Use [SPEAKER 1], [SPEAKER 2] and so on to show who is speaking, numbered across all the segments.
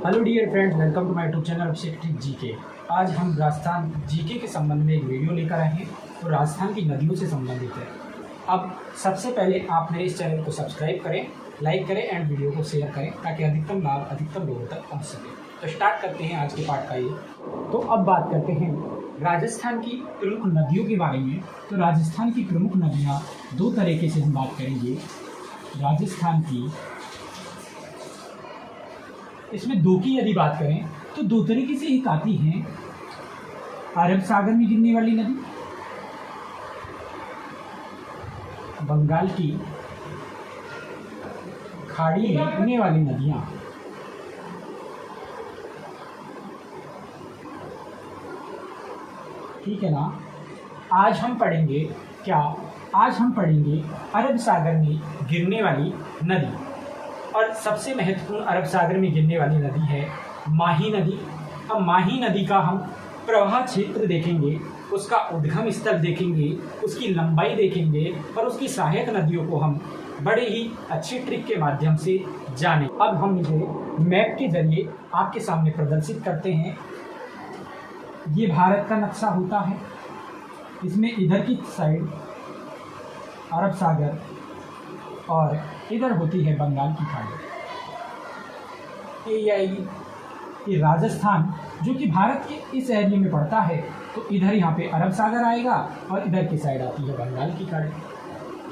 [SPEAKER 1] Hello dear friends, welcome to my YouTube channel Abhishek GK. आज हम Rajasthan GK के संबंध में एक वीडियो लेकर आए हैं तो राजस्थान की नदियों से संबंधित है। अब सबसे पहले आप मेरे इस चैनल को सब्सक्राइब करें, लाइक करें एंड वीडियो को शेयर करें ताकि अधिकतम लाभ अधिकतम लोगों तक पहुँच सके। तो स्टार्ट करते हैं आज के पाठ का ये। तो अब बात करते हैं राजस्थान की प्रमुख नदियों के बारे में। तो राजस्थान की प्रमुख नदियाँ दो तरीके से हम बात करेंगे। राजस्थान की इसमें दो की यदि बात करें तो दो तरीके से एक आती है। अरब सागर में गिरने वाली नदी, बंगाल की खाड़ी में गिरने वाली नदियां। ठीक है ना। आज हम पढ़ेंगे क्या? आज हम पढ़ेंगे अरब सागर में गिरने वाली नदी। और सबसे महत्वपूर्ण अरब सागर में गिरने वाली नदी है माही नदी। अब माही नदी का हम प्रवाह क्षेत्र देखेंगे, उसका उद्गम स्थल देखेंगे, उसकी लंबाई देखेंगे और उसकी सहायक नदियों को हम बड़े ही अच्छे ट्रिक के माध्यम से जानें। अब हम इसे मैप के जरिए आपके सामने प्रदर्शित करते हैं। ये भारत का नक्शा होता है। इसमें इधर की साइड अरब सागर और इधर होती है बंगाल की खाड़ी। ये राजस्थान जो कि भारत के इस एरिया में पड़ता है, तो इधर यहाँ पे अरब सागर आएगा और इधर की साइड आती है बंगाल की खाड़ी।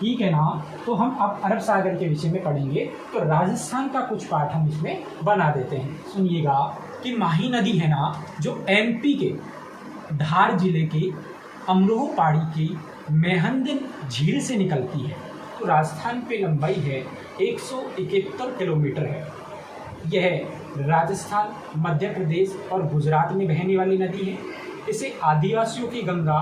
[SPEAKER 1] ठीक है ना। तो हम अब अरब सागर के विषय में पढ़ेंगे, तो राजस्थान का कुछ पाठ हम इसमें बना देते हैं। सुनिएगा कि माही नदी है ना, जो एमपी के धार जिले के अमरोह पहाड़ी की मेहंदिन झील से निकलती है। तो राजस्थान पे लंबाई है 171 किलोमीटर है। यह राजस्थान, मध्य प्रदेश और गुजरात में बहने वाली नदी है। इसे आदिवासियों की गंगा,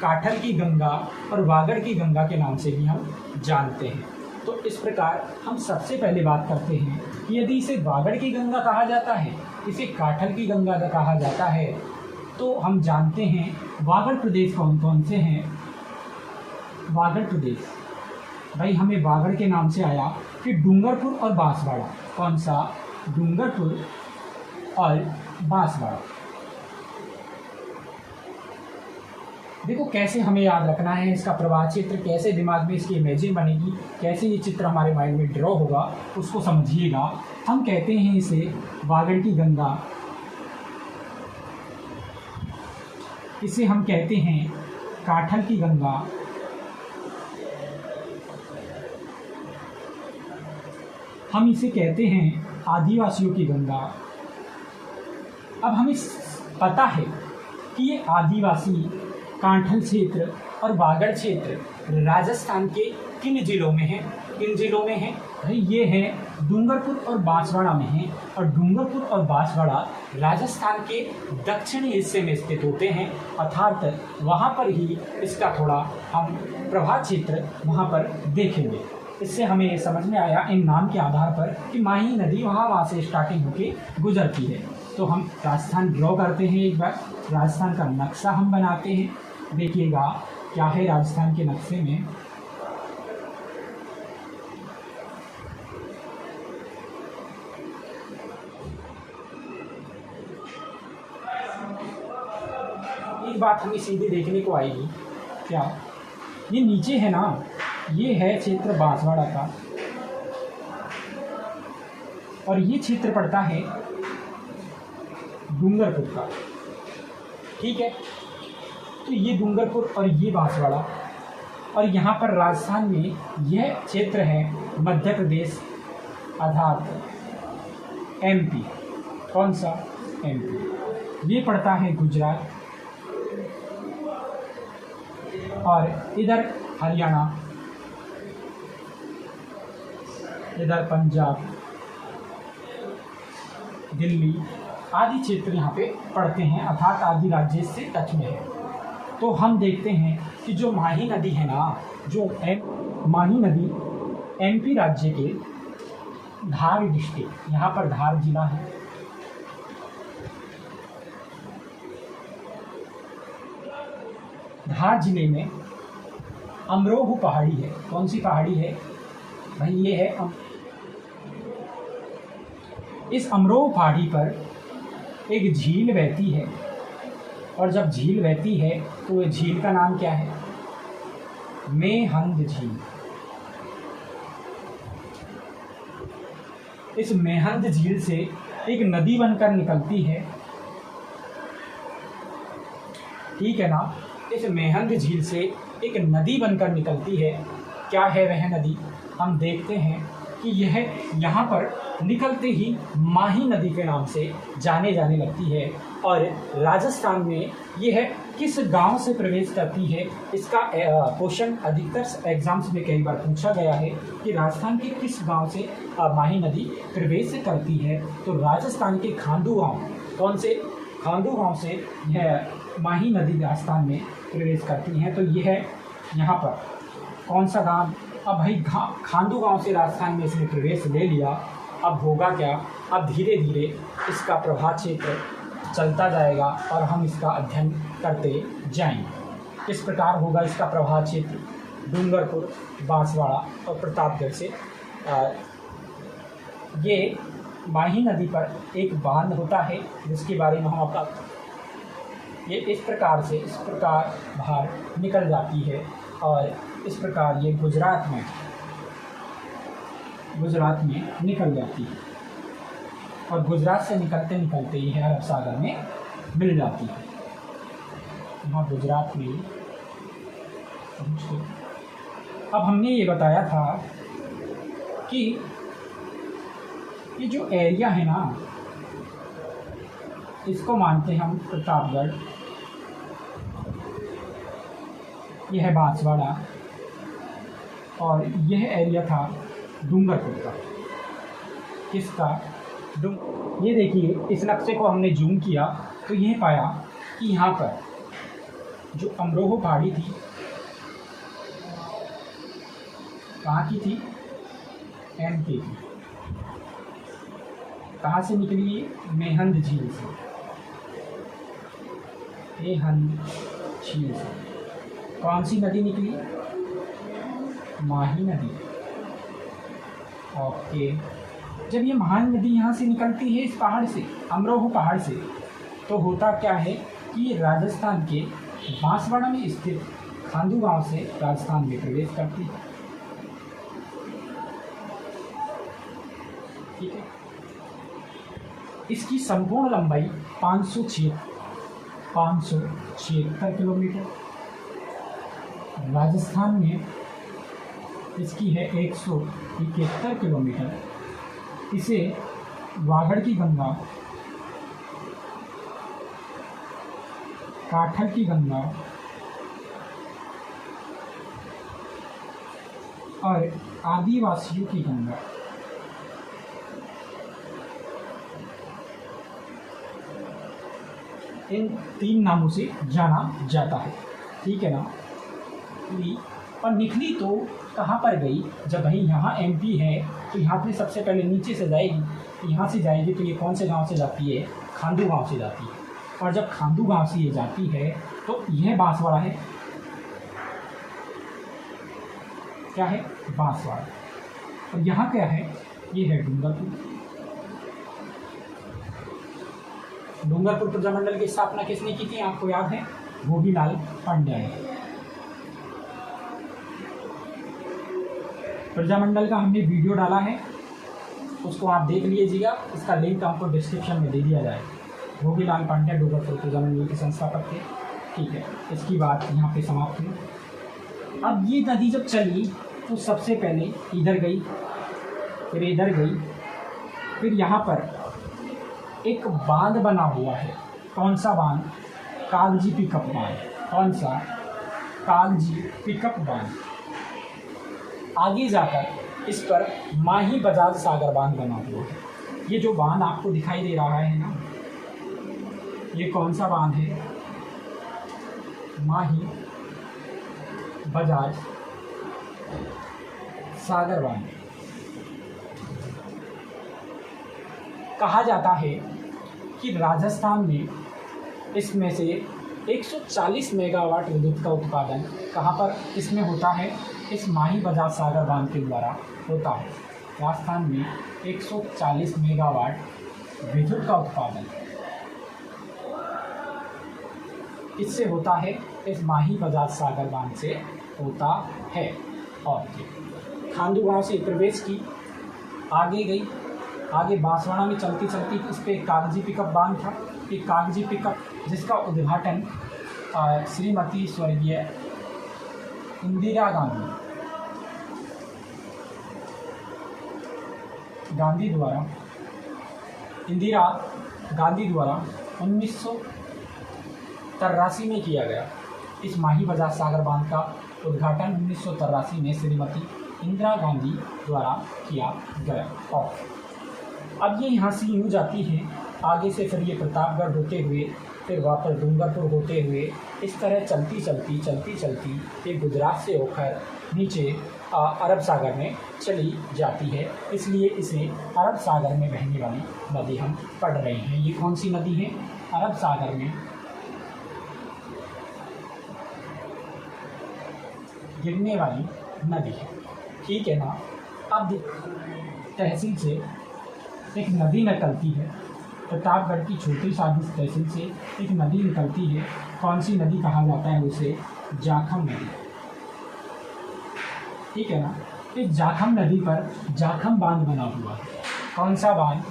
[SPEAKER 1] काठल की गंगा और वागड़ की गंगा के नाम से भी हम जानते हैं। तो इस प्रकार हम सबसे पहले बात करते हैं कि यदि इसे वागड़ की गंगा कहा जाता है, इसे काठल की गंगा कहा जाता है, तो हम जानते हैं वागड़ प्रदेश कौन कौन से हैं। वागड़ प्रदेश भाई हमें वागड़ के नाम से आया कि डूंगरपुर और बांसवाड़ा। कौन सा? डूंगरपुर और बांसवाड़ा। देखो कैसे हमें याद रखना है इसका प्रवाह क्षेत्र, कैसे दिमाग में इसकी इमेजिन बनेगी, कैसे ये चित्र हमारे माइंड में ड्रॉ होगा, उसको समझिएगा। हम कहते हैं इसे वागड़ की गंगा, इसे हम कहते हैं काठल की गंगा, हम इसे कहते हैं आदिवासियों की गंगा। अब हमें पता है कि ये आदिवासी, काठल क्षेत्र और वागड़ क्षेत्र राजस्थान के किन जिलों में हैं? किन जिलों में हैं भाई? ये हैं डूंगरपुर और बांसवाड़ा में हैं। और डूंगरपुर और बांसवाड़ा राजस्थान के दक्षिणी हिस्से में स्थित होते हैं, अर्थात वहाँ पर ही इसका थोड़ा हम प्रभाव क्षेत्र वहाँ पर देखेंगे। इससे हमें ये समझ में आया इन नाम के आधार पर कि माही नदी वहाँ से स्टार्टिंग होके गुजरती है। तो हम राजस्थान ड्रॉ करते हैं, एक बार राजस्थान का नक्शा हम बनाते हैं। देखिएगा क्या है राजस्थान के नक्शे में। एक बात हमें सीधी देखने को आएगी, क्या ये नीचे है ना, ये है क्षेत्र बांसवाड़ा का और ये क्षेत्र पड़ता है डूंगरपुर का। ठीक है। तो ये डूंगरपुर और ये बांसवाड़ा, और यहाँ पर राजस्थान में यह क्षेत्र है मध्य प्रदेश, अर्थात एमपी। कौन सा? एमपी। ये पड़ता है गुजरात और इधर हरियाणा, इधर पंजाब, दिल्ली आदि क्षेत्र यहाँ पे पड़ते हैं, अर्थात आदि राज्य से टच में है। तो हम देखते हैं कि जो माही नदी है ना, जो माही नदी एमपी राज्य के धार डिस्ट्रिक्ट, यहाँ पर धार जिला है, धार जिले में अमरोह पहाड़ी है। कौन सी पहाड़ी है भाई? ये है इस अमरोह पहाड़ी पर एक झील बहती है, और जब झील बहती है तो ये झील का नाम क्या है? मेहंद झील। इस मेहंद झील से एक नदी बनकर निकलती है, ठीक है ना। इस मेहंद झील से एक नदी बनकर निकलती है। क्या है वह नदी? हम देखते हैं कि यह यहाँ पर निकलते ही माही नदी के नाम से जाने लगती है। और राजस्थान में यह किस गांव से प्रवेश करती है, इसका क्वेश्चन अधिकतर एग्जाम्स में कई बार पूछा गया है कि राजस्थान के किस गांव से माही नदी प्रवेश करती है। तो राजस्थान के खांडू गांव, कौन से? खांडू गांव से यह माही नदी राजस्थान में प्रवेश करती हैं। तो यह यहाँ पर कौन सा गांव? अब भाई खांडू गांव से राजस्थान में इसने प्रवेश ले लिया। अब होगा क्या? अब धीरे धीरे इसका प्रभाव क्षेत्र चलता जाएगा और हम इसका अध्ययन करते जाएंगे। किस प्रकार होगा इसका प्रभाव क्षेत्र? डूंगरपुर, बांसवाड़ा और प्रतापगढ़ से ये माही नदी पर एक बांध होता है, जिसके बारे में हम आपका ये इस प्रकार बाहर निकल जाती है। और इस प्रकार ये गुजरात में निकल जाती है, और गुजरात से निकलते निकलते ये अरब सागर में मिल जाती है। वहाँ गुजरात में अब हमने ये बताया था कि ये जो एरिया है ना, इसको मानते हम प्रतापगढ़, यह है बांसवाड़ा, और यह एरिया था डूंगरपुर का। किसका? ये देखिए, इस नक्शे को हमने जूम किया तो यह पाया कि यहाँ पर जो अमरोह पहाड़ी थी, कहाँ की थी? एमपी की। कहाँ से निकली ये? मेहंद झील से। मेहंद झील से कौन सी नदी निकली? माही नदी। ओके, जब ये माही नदी यहाँ से निकलती है, इस पहाड़ से, अमरोह पहाड़ से, तो होता क्या है कि राजस्थान के बांसवाड़ा में स्थित खांडू गांव से राजस्थान में प्रवेश करती है। ठीक है, इसकी संपूर्ण लंबाई 576 किलोमीटर। राजस्थान में इसकी है 171 किलोमीटर। इसे वागड़ की गंगा, काठल की गंगा और आदिवासियों की गंगा, इन 3 नामों से जाना जाता है। ठीक है ना। और निकली तो कहाँ पर गई? जब भाई यहाँ एमपी है तो यहाँ पे सबसे पहले नीचे से जाएगी, यहाँ से जाएगी तो ये कौन से गांव से जाती है? खांडू गांव से जाती है। और जब खांडू गांव से ये जाती है तो यह बांसवाड़ा है। क्या है? बांसवाड़ा। और यहाँ क्या है? ये है डूंगरपुर। डूंगरपुर प्रजामंडल की स्थापना किसने की थी? आपको याद है? भोगीलाल पांड्या ने। प्रजामंडल का हमने वीडियो डाला है, उसको आप देख लीजिएगा, इसका लिंक आपको डिस्क्रिप्शन में दे दिया जाएगा। भोगीलाल पांड्या डूंगरपुर प्रजामंडल के संस्थापक थे। ठीक है, इसकी बात यहाँ पे समाप्त हुई। अब ये नदी जब चली तो सबसे पहले इधर गई, फिर इधर गई, फिर यहाँ पर एक बांध बना हुआ है। कौन सा बांध? कागजी पिकअप बांध। कौन सा? कागजी पिकअप बांध। आगे जाकर इस पर माही बजाज सागर बांध बना हुआ है। ये जो बांध आपको दिखाई दे रहा है ना, ये कौन सा बांध है? माही बजाज सागर बांध। कहा जाता है कि राजस्थान में इसमें से 140 मेगावाट विद्युत का उत्पादन कहाँ पर इसमें होता है? इस माही बजाज सागर बांध के द्वारा होता है। राजस्थान में 140 मेगावाट विद्युत का उत्पादन इससे होता है, इस माही बजाज सागर बांध से होता है। और खांडू गांव से प्रवेश की, आगे गई, आगे बांसवाड़ा में चलती चलती इस पे कागजी पिकअप बांध था। एक कागजी पिकअप जिसका उद्घाटन श्रीमती स्वर्गीय इंदिरा गांधी द्वारा 1983 में किया गया। इस माही बजाज सागर बांध का उद्घाटन 1983 में श्रीमती इंदिरा गांधी द्वारा किया गया। और अब ये यहाँ से यूँ जाती है आगे से, फिर ये प्रतापगढ़ होते हुए, फिर वापस डूंगरपुर होते हुए, इस तरह चलती चलती ये गुजरात से होकर नीचे अरब सागर में चली जाती है। इसलिए इसे अरब सागर में बहने वाली नदी हम पढ़ रहे हैं। ये कौन सी नदी है? अरब सागर में गिरने वाली नदी है। ठीक है ना। अब तहसील से एक नदी निकलती है, प्रतापगढ़ की छोटी सादी तहसील से एक नदी निकलती है। कौन सी नदी कहा जाता है उसे? जाखम नदी। ठीक है ना। इस जाखम नदी पर जाखम बांध बना हुआ है। कौन सा बांध?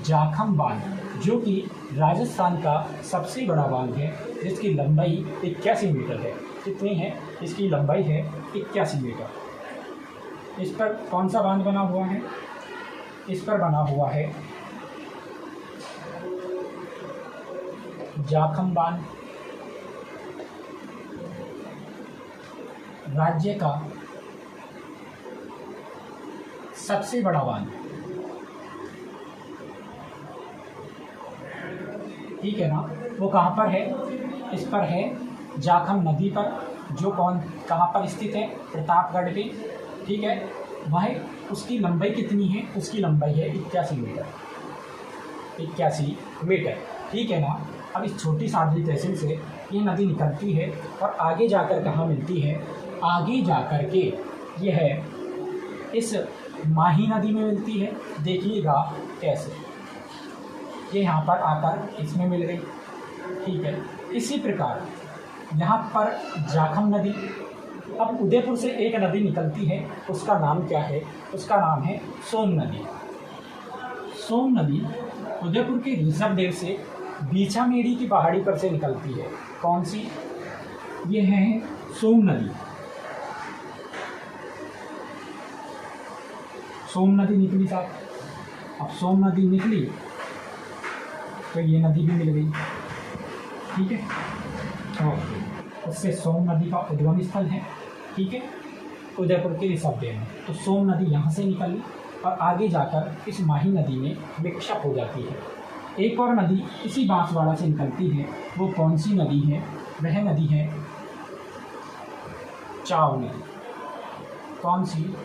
[SPEAKER 1] जाखम बांध, जो कि राजस्थान का सबसे बड़ा बांध है, जिसकी लंबाई 81 मीटर है। कितनी है? इसकी लंबाई है 81 मीटर। इस पर कौन सा बांध बना हुआ है? इस पर बना हुआ है जाखम बांध। राज्य का सबसे बड़ा बांध। ठीक है ना। वो कहाँ पर है? इस पर है जाखम नदी पर, जो कहाँ पर स्थित है? प्रतापगढ़ पे। ठीक है। वह उसकी लंबाई कितनी है? उसकी लंबाई है 81 मीटर। 81 मीटर। ठीक है ना। अब इस छोटी सादरी तहसील से ये नदी निकलती है और आगे जाकर कहाँ मिलती है? आगे जाकर के यह इस माही नदी में मिलती है। देखिएगा कैसे, ये यहाँ पर आकर इसमें मिल गई। ठीक है। इसी प्रकार यहाँ पर जाखम नदी। अब उदयपुर से एक नदी निकलती है, उसका नाम क्या है? उसका नाम है सोम नदी। सोम नदी उदयपुर के ऋषभदेव से बीछामेड़ी की पहाड़ी पर से निकलती है। कौन सी? ये है सोम नदी। सोम नदी निकली साहब। अब सोम नदी निकली तो ये नदी भी मिल गई। ठीक है। और उससे सोम नदी का उद्गम स्थल है। ठीक है, उदयपुर के ऋषभदेव में। तो सोम नदी यहाँ से निकली और आगे जाकर इस माही नदी में मिक्सअप हो जाती है। एक और नदी इसी बांसवाड़ा से निकलती है। वो कौन सी नदी है? वह नदी है चाव नदी। कौन सी?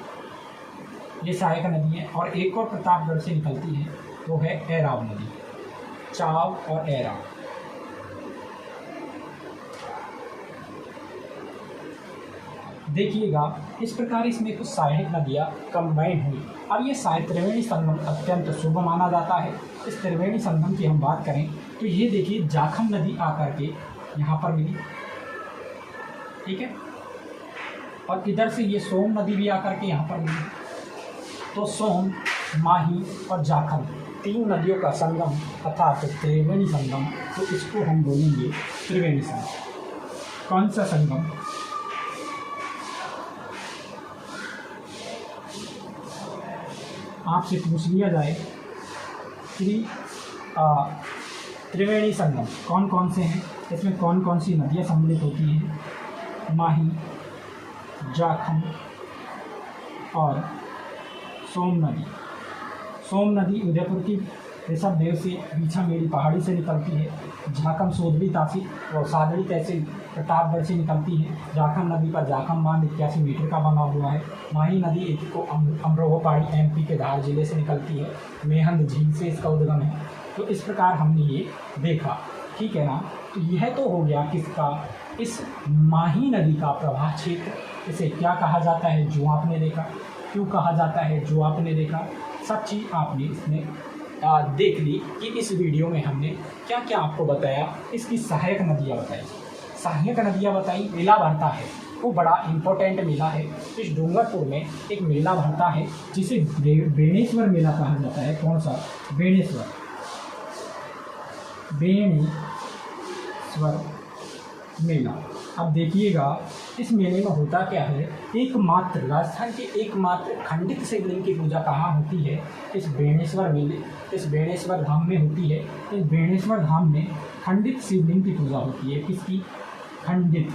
[SPEAKER 1] ये सहायक नदी है। और एक और प्रतापगढ़ से निकलती है, वो है एराव नदी। चाव और एराव। देखिएगा इस प्रकार इसमें कुछ सहायक नदियाँ कंबाइन हुई। अब ये त्रिवेणी संगम अत्यंत शुभ माना जाता है। इस त्रिवेणी संगम की हम बात करें तो ये देखिए जाखम नदी आकर के यहाँ पर मिली। ठीक है। और इधर से ये सोम नदी भी आकर के यहाँ पर मिली। तो सोम, माही और जाखम, तीन नदियों का संगम अर्थात त्रिवेणी संगम। तो इसको हम बोलेंगे त्रिवेणी संगम। कौन सा संगम? आपसे पूछ लिया जाए कि त्रिवेणी संगम कौन कौन से हैं, इसमें कौन कौन सी नदियाँ सम्मिलित होती हैं? माही, जाखम और सोम नदी। सोम नदी उदयपुर की ऋषभदेव से बीछामेड़ी पहाड़ी से निकलती है। जाखम सोदवी तासी और सादड़ी तहसील प्रतापगढ़ से निकलती है। जाखम नदी पर जाखम बांध 81 मीटर का बना हुआ है। माही नदी को अमरोहा पहाड़ी एमपी के धार जिले से निकलती है। मेहंद झील से इसका उद्गम है। तो इस प्रकार हमने ये देखा। ठीक है ना। तो यह तो हो गया किसका? इस माही नदी का प्रवाह क्षेत्र। इसे क्या कहा जाता है? जो आपने देखा। क्यों कहा जाता है? जो आपने देखा। सब चीज़ आपने इसमें देख ली कि इस वीडियो में हमने क्या क्या आपको बताया। इसकी सहायक नदियाँ बताई, सहायक नदियाँ बताई, मेला भरता है वो बड़ा इम्पोर्टेंट मेला है। इस डूंगरपुर में एक मेला भरता है जिसे बेणेश्वर मेला कहा जाता है। कौन सा? बेणेश्वर, बेणेश्वर मेला। अब देखिएगा इस मेले में होता क्या है, एकमात्र राजस्थान के एकमात्र खंडित शिवलिंग की पूजा कहाँ होती है? इस बेणेश्वर मेले, इस बेणेश्वर धाम में होती है। इस बेणेश्वर धाम में खंडित शिवलिंग की पूजा होती है। किसकी? खंडित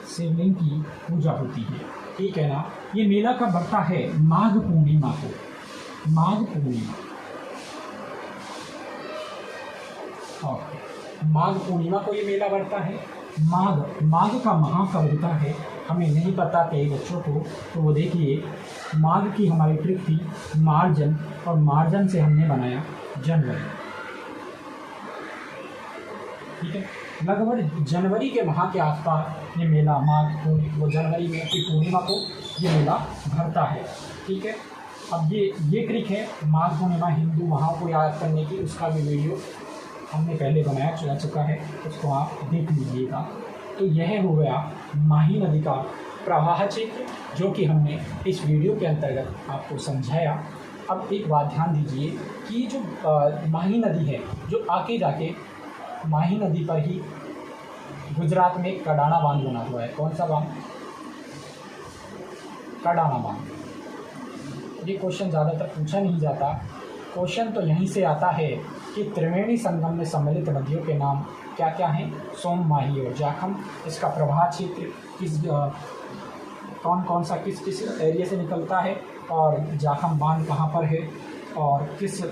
[SPEAKER 1] शिवलिंग की पूजा होती है, ठीक है ना। ये मेला कब भरता है? माघ पूर्णिमा को, माघ पूर्णिमा। माघ पूर्णिमा को ये मेला भरता है। माघ का माह कब होता है हमें नहीं पता कई बच्चों को, तो वो देखिए माघ की हमारी ट्रिक थी मार्जन, और मार्जन से हमने बनाया जनवरी, ठीक है। लगभग जनवरी के माह के आसपास ये मेला वो जनवरी में की पूर्णिमा को ये मेला भरता है, ठीक है। अब ये ट्रिक है माघ पूर्णिमा हिंदू माह को याद करने की, उसका भी वीडियो हमने पहले बनाया जा चुका है, उसको आप देख लीजिएगा। तो यह हो गया माही नदी का प्रवाह क्षेत्र, जो कि हमने इस वीडियो के अंतर्गत आपको समझाया। अब एक बात ध्यान दीजिए कि जो माही नदी है, जो आके जाके माही नदी पर ही गुजरात में कडाना बांध बना हुआ है। कौन सा बांध? कडाना बांध। ये क्वेश्चन ज़्यादातर पूछा नहीं जाता। क्वेश्चन तो यहीं से आता है कि त्रिवेणी संगम में सम्मिलित नदियों के नाम क्या क्या हैं? सोम, माही और जाखम। इसका प्रवाह क्षेत्र कौन सा किस एरिया से निकलता है, और जाखम बांध कहाँ पर है, और किस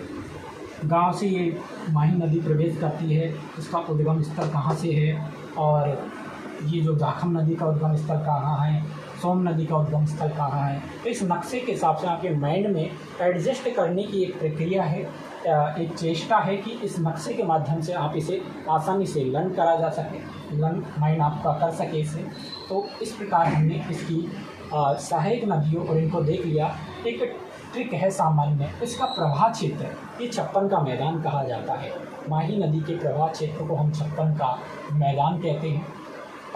[SPEAKER 1] गांव से ये माही नदी प्रवेश करती है, इसका उद्गम स्थल कहाँ से है, और ये जो जाखम नदी का उद्गम स्थल कहाँ है, सोम नदी का उद्गम स्थल कहाँ है। तो इस नक्शे के हिसाब से आपके माइंड में एडजस्ट करने की एक प्रक्रिया है, एक चेष्टा है कि इस नक्शे के माध्यम से आप इसे आसानी से लर्न करा जा सके, लर्न माइंड आपका कर सके इसे। तो इस प्रकार हमने इसकी सहायक नदियों और इनको देख लिया। एक ट्रिक है सामान्य, इसका प्रवाह क्षेत्र ये 56 का मैदान कहा जाता है। माही नदी के प्रवाह क्षेत्र को हम 56 का मैदान कहते हैं।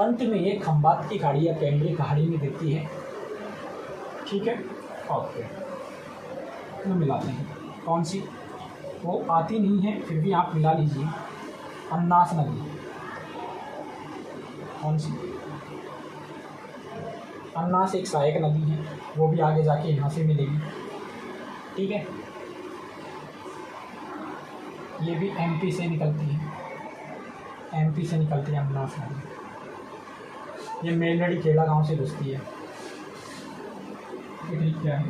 [SPEAKER 1] अंत में ये खंबात की खाड़ी या कैमरी खाड़ी में गिरती है, ठीक है। ओके, तो मिलाते हैं। कौन सी? वो आती नहीं है, फिर भी आप मिला लीजिए। अन्नास नदी। कौन सी? अन्नास एक सहायक नदी है, वो भी आगे जाके यहाँ से मिलेगी, ठीक है। ये भी एमपी से निकलती है, एमपी से निकलती है अन्नास नदी। ये मेलड़ी खेड़ा गांव से घुसती है। ये ठीक क्या है?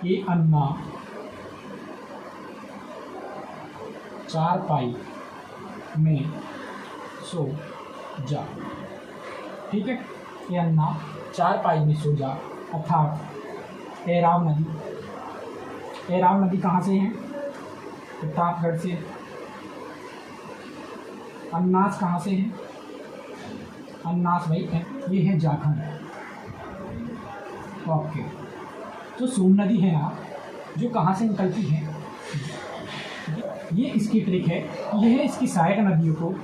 [SPEAKER 1] ये अन्ना 4 पाई में सो जा, ठीक है। ये अन्ना 4 पाई में सो जा, अर्थात एराव नदी। एराव नदी कहाँ से है? प्रतापगढ़ से। अन्नास कहाँ से है? अन्नास भाई ये है जाखम। ओके, तो सोम नदी है ना, जो कहाँ से निकलती है, ये इसकी ट्रिक है। यह है इसकी सहायक नदियों को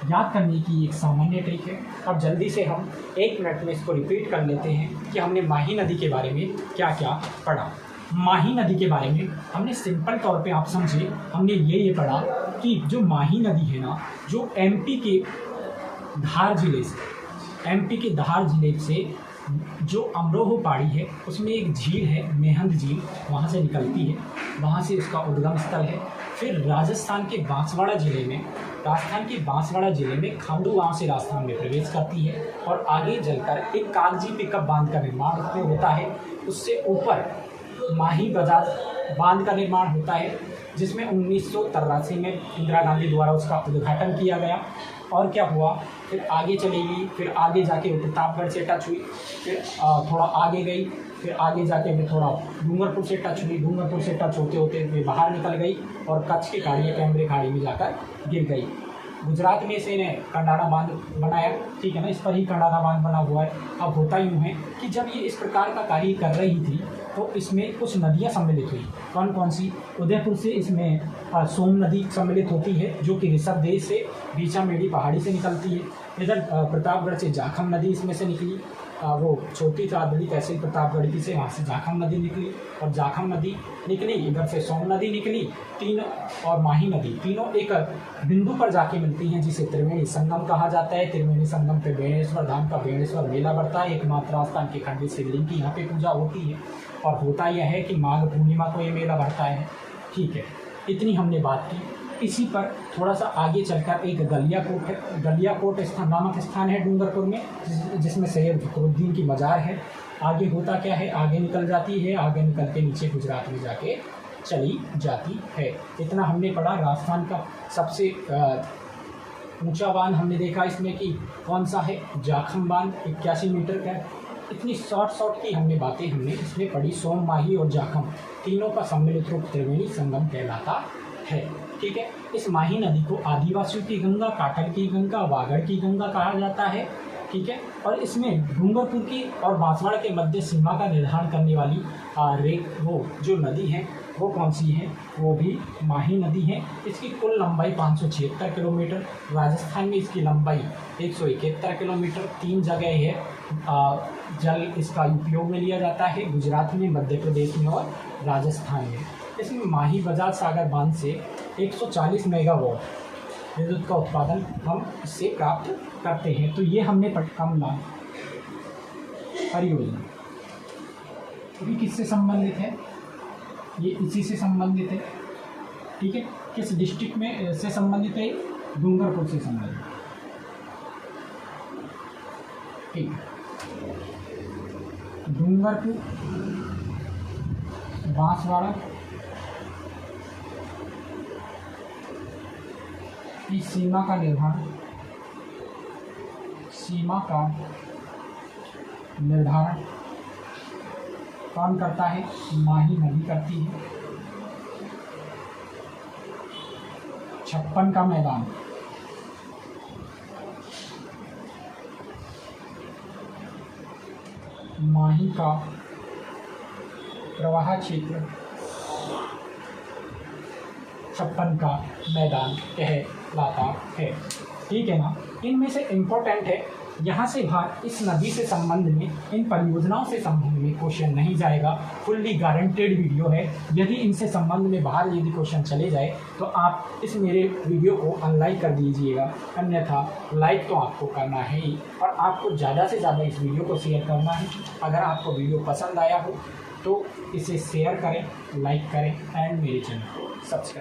[SPEAKER 1] याद करने की एक सामान्य ट्रिक है। अब जल्दी से हम 1 मिनट में इसको रिपीट कर लेते हैं कि हमने माही नदी के बारे में क्या क्या पढ़ा। माही नदी के बारे में हमने सिंपल तौर पे आप समझे, हमने ये पढ़ा कि जो माही नदी है ना, जो एमपी के धार जिले से, एमपी के धार जिले से जो अमरोह पहाड़ी है उसमें एक झील है, मेहंद झील, वहाँ से निकलती है, वहाँ से उसका उद्गम स्थल है। फिर राजस्थान के बांसवाड़ा जिले में खांडू गांव से राजस्थान में प्रवेश करती है और आगे चलकर एक कागजी पिकअप बांध का निर्माण होता है। उससे ऊपर माही बजाज बांध का निर्माण होता है, जिसमें 1983 में इंदिरा गांधी द्वारा उसका उद्घाटन किया गया। और क्या हुआ, फिर आगे चलेगी, फिर आगे जाके प्रतापगढ़ से टच हुई, फिर थोड़ा आगे गई, फिर आगे जाके फिर थोड़ा डूंगरपुर से टच हुई, डूंगरपुर से टच होते होते फिर बाहर निकल गई और कच्छ की खाड़ी या कैमरे खाड़ी में जाकर गिर गई। गुजरात में से इन्हें कंडाला बांध बनाया, ठीक है ना, इस पर ही कंडाला बांध बना हुआ है। अब होता यूँ है कि जब ये इस प्रकार का कार्य कर रही थी तो इसमें कुछ नदियाँ सम्मिलित हुई। कौन कौन सी? उदयपुर से इसमें सोम नदी सम्मिलित होती है जो कि ऋषभदेश से बीचामेड़ी पहाड़ी से निकलती है। इधर प्रतापगढ़ से जाखम नदी इसमें से निकली, वो छोटी तादड़ी तहसील प्रतापगढ़ की से वहाँ से जाखम नदी निकली, और जाखम नदी निकली, इधर से सोम नदी निकली, तीन और माही नदी, तीनों एक बिंदु पर जाके मिलती हैं जिसे त्रिवेणी संगम कहा जाता है। त्रिवेणी संगम पे बेणेश्वर धाम का बेणेश्वर मेला बढ़ता है, एकमात्र स्थान के खंडित शिवलिंग की यहाँ पे पूजा होती है। और होता यह है कि माघ पूर्णिमा को ये मेला बढ़ता है, ठीक है। इतनी हमने बात की। इसी पर थोड़ा सा आगे चलकर एक गलियाकोट है, गलियाकोट स्थान नामक स्थान है डूंगरपुर में, जिसमें सैयद फखरुद्दीन की मज़ार है। आगे होता क्या है, आगे निकल जाती है, आगे निकल के नीचे गुजरात में जाके चली जाती है। इतना हमने पढ़ा। राजस्थान का सबसे ऊंचा बांध हमने देखा इसमें कि कौन सा है, जाखम बांध 81 मीटर का है। इतनी शॉर्ट की हमने बातें हमने इसमें पढ़ी। सोम, माही और जाखम तीनों का सम्मिलित रूप त्रिवेणी संगम कहलाता है, ठीक है। इस माही नदी को आदिवासियों की गंगा, काठल की गंगा, वागड़ की गंगा कहा जाता है, ठीक है। और इसमें डूंगरपुर की और बांसवाड़ा के मध्य सीमा का निर्धारण करने वाली वो जो नदी है वो कौन सी है, वो भी माही नदी है। इसकी कुल लंबाई 576 किलोमीटर, राजस्थान में इसकी लंबाई 171 किलोमीटर। 3 जगह है जल इसका उपयोग में लिया जाता है, गुजरात में, मध्य प्रदेश में और राजस्थान में। इसमें माही बजाज सागर बांध से 140 मेगावाट विद्युत का उत्पादन हम इससे प्राप्त करते हैं। तो ये हमने कमला परियोजना अभी किससे संबंधित है, ये इसी से संबंधित है, ठीक है। किस डिस्ट्रिक्ट में से संबंधित है, डूंगरपुर से संबंधित, ठीक है। डूंगरपुर, बांसवाड़ा की सीमा का निर्धारण कौन करता है, माही नदी करती है। 56 का मैदान माही का प्रवाह क्षेत्र 56 का मैदान कहलाता है, ठीक है ना। इनमें से इम्पोर्टेंट है, यहाँ से बाहर इस नदी से संबंध में, इन परियोजनाओं से संबंध में क्वेश्चन नहीं जाएगा। फुल्ली गारंटेड वीडियो है। यदि इनसे संबंध में बाहर यदि क्वेश्चन चले जाए तो आप इस मेरे वीडियो को अनलाइक कर दीजिएगा, अन्यथा लाइक तो आपको करना है ही, और आपको ज़्यादा से ज़्यादा इस वीडियो को शेयर करना है। अगर आपको वीडियो पसंद आया हो तो इसे शेयर करें, लाइक करें एंड मेरे चैनल को सब्सक्राइब